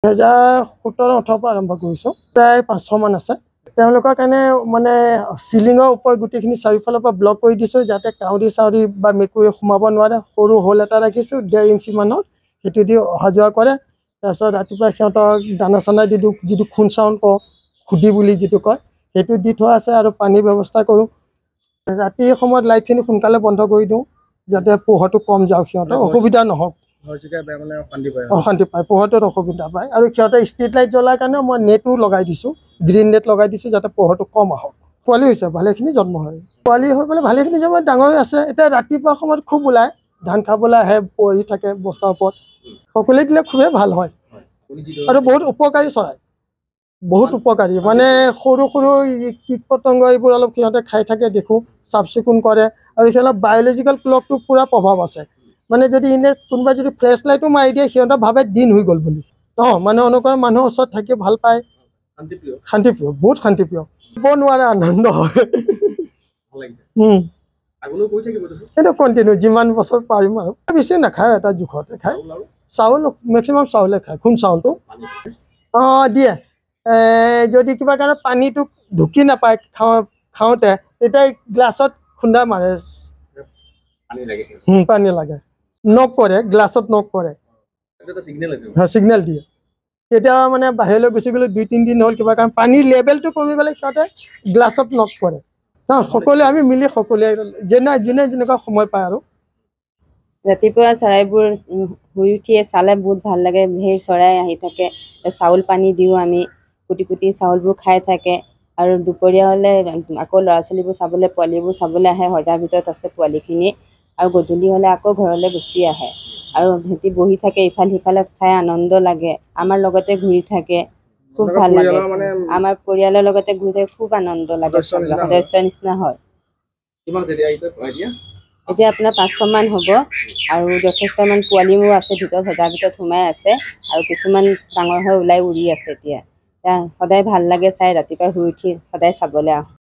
2017-18 পৰা আৰম্ভ কৰিছোঁ। প্ৰায় 500 মান আছে। তেওঁলোকৰ কাৰণে মানে চিলিঙৰ ওপৰত গোটেইখিনি চাৰিওফালৰ পৰা ব্লক কৰি দিছোঁ যাতে কাউৰী বা মেকুৰী সোমাব নোৱাৰে। সৰু হোল এটা ৰাখিছোঁ 1.5 ইঞ্চি মানৰ, সেইটো দি অহা যোৱা কৰে। তাৰপিছত ৰাতিপুৱা সিহঁতক দানা চানা দি দিওঁ, যিটো খুন চাউল কওঁ, খুদি বুলি যিটো কয়, সেইটো দি থোৱা আছে। আৰু পানীৰ ব্যৱস্থা কৰোঁ। ৰাতিৰ সময়ত লাইটখিনি সোনকালে বন্ধ কৰি দিওঁ যাতে পোহৰটো কম যাওক, সিহঁতৰ অসুবিধা নহওক। অশান্তি পায়, পোহৰটোত অসুবিধা পায়। আৰু সিহঁতে ষ্ট্ৰীট লাইট জ্বলাৰ কাৰণে মই নেটো লগাই দিছোঁ, গ্ৰীণ নেট লগাই দিছোঁ যাতে পোহৰটো কম আহক। পোৱালি হৈছে, ভালেখিনি জন্ম হয়। পোৱালি হৈ পেলাই ভালেখিনি সময় ডাঙৰ হৈ আছে। এতিয়া ৰাতিপুৱা সময়ত খুব ওলায়, ধান খাবলৈ আহে, পৰি থাকে বস্তাৰ ওপৰত। সকলোৱে দিলে খুবেই ভাল হয় আৰু বহুত উপকাৰী চৰাই, বহুত উপকাৰী। মানে সৰু সৰু কীট পতংগ এইবোৰ অলপ সিহঁতে খাই থাকে দেখোঁ, চাফ চিকুণ কৰে। আৰু সিহঁতৰ বায়'লজিকেল ক্লকটো পূৰা প্ৰভাৱ আছে। মানে যদি এনে কোনোবাই যদি ফ্লেছ লাইটো মাৰি দিয়ে, সিহঁতৰ ভাবে দিন হৈ গ'ল বুলি। মানে অনুকৰ মানুহৰ ওচৰত থাকি ভাল পায়, শান্তিপ্ৰিয়, বহুত শান্তিপ্ৰিয়। ক'ব নোৱাৰে আনন্দ হয়। এইটো কণ্টিনিউ যিমান বছৰ পাৰিম আৰু। বেছি নাখায়, এটা জোখতে খায়। চাউল মেক্সিমাম চাউলে খায়, খুন চাউলটো দিয়ে। যদি কিবা কাৰণে পানীটো ঢুকি নাপায় খাওঁতে, তেতিয়া গ্লাছত খুন্দা মাৰে, পানী লাগে। নক কৰে, গ্লাছত নক কৰে, ছিগনেল দিয়ে। তেতিয়া মানে বাহিৰলৈ গুচি গ'লে 2-3 দিন হ'ল, কিবা কাৰণ পানীৰ লেভেলটো কমি গ'লে সিহঁতে গ্লাছত নক কৰে। সকলোৱে আমি মিলি সকলোৱে যোনে যেনেকুৱা সময় পায় আৰু। ৰাতিপুৱা চৰাইবোৰ শুই উঠিয়ে চালে বহুত ভাল লাগে। ধেৰ চৰাই আহি থাকে, চাউল পানী দিওঁ আমি, কুটি কুটি চাউলবোৰ খাই থাকে। আৰু দুপৰীয়া হ'লে আকৌ ল'ৰা ছোৱালীবোৰ চাবলৈ, পোৱালিবোৰ চাবলৈ আহে। সজাৰ ভিতৰত আছে পোৱালিখিনি। আৰু গধূলি হ'লে আকৌ ঘৰলৈ গুচি আহে। আৰু সিহঁতি বহি থাকে, ইফাল সিফালে চাই আনন্দ লাগে। আমাৰ লগতে ঘূৰি থাকে, খুব ভাল লাগে। আমাৰ পৰিয়ালৰ লগতে ঘূৰি থাকে, খুব আনন্দ লাগে, সদস্যৰ নিচিনা হয়। এতিয়া আপোনাৰ 500 মান হ'ব। আৰু যথেষ্টমান পোৱালিও আছে ভিতৰত, সজাৰ ভিতৰত সোমাই আছে। আৰু কিছুমান ডাঙৰ হৈ ওলাই উৰি আছে এতিয়া। সদায় ভাল লাগে চাই, ৰাতিপুৱা শুই উঠি সদায় চাবলৈ আহোঁ।